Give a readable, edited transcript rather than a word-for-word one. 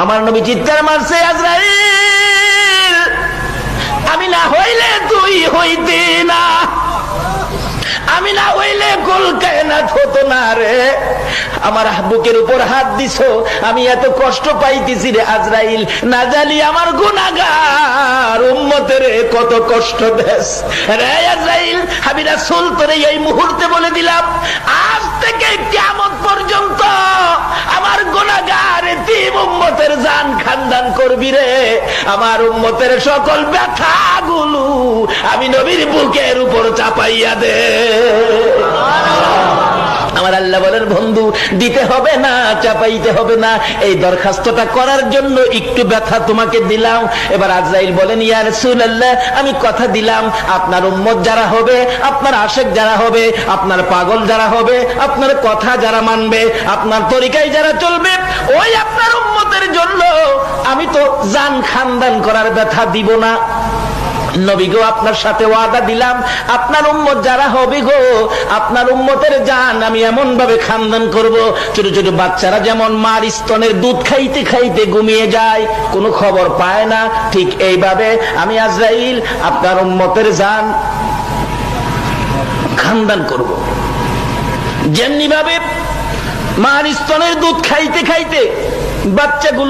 আমার নবী চিৎকার মারছে, আজরাইল আমি না হইলে তুই হইতি না, আমি না হইলে কুল কায়নাত হতো না রে। আমার বুকের উপর হাত দিছো, আমি এত কষ্ট পাইতেছি রে আজরাইল, না জানি আমার গুনাহগার উম্মতের কত কষ্ট দেস রে আজরাইল। আমি রাসূল তোরে এই মুহূর্তে বলে দিলাম, আজ থেকে কিয়ামত পর্যন্ত আমার গুনাহগার এতিম উম্মতের জান খানদান করবি রে। আমার উম্মতের সকল ব্যথাগুলো আমি নবীর বুকের উপর চাপাইয়া দে। আমার আল্লাহ বলেন, বন্ধু দিতে হবে না, চাপাইতে হবে না, এই দরখাস্তটা করার জন্য একটু ব্যথা তোমাকে দিলাম। এবার আজরাইল বলেন, ইয়া রাসূলুল্লাহ আমি কথা দিলাম, আপনার উম্মত যারা হবে, আপনার আশেক যারা হবে, আপনার পাগল যারা হবে, আপনার কথা যারা মানবে, আপনার তরিকায় যারা চলবে, ওই আপনার উম্মতের জন্য আমি তো জান খানদান করার ব্যথা দিব না। নবী গো আপনার সাথে ওয়াদা দিলাম, আপনার উম্মত যারা হবে গো, আপনার উম্মতের জান আমি এমন ভাবে খানদান করব, ছোট ছোট বাচ্চারা যেমন মার স্তনের দুধ খাইতে খাইতে ঘুমিয়ে যায়, কোনো খবর পায় না, ঠিক এইভাবে আমি আজরাইল আপনার উম্মতের জান খানদান করব। যেমনি ভাবে মার স্তনের দুধ খাইতে খাইতে বাচ্চাগুলো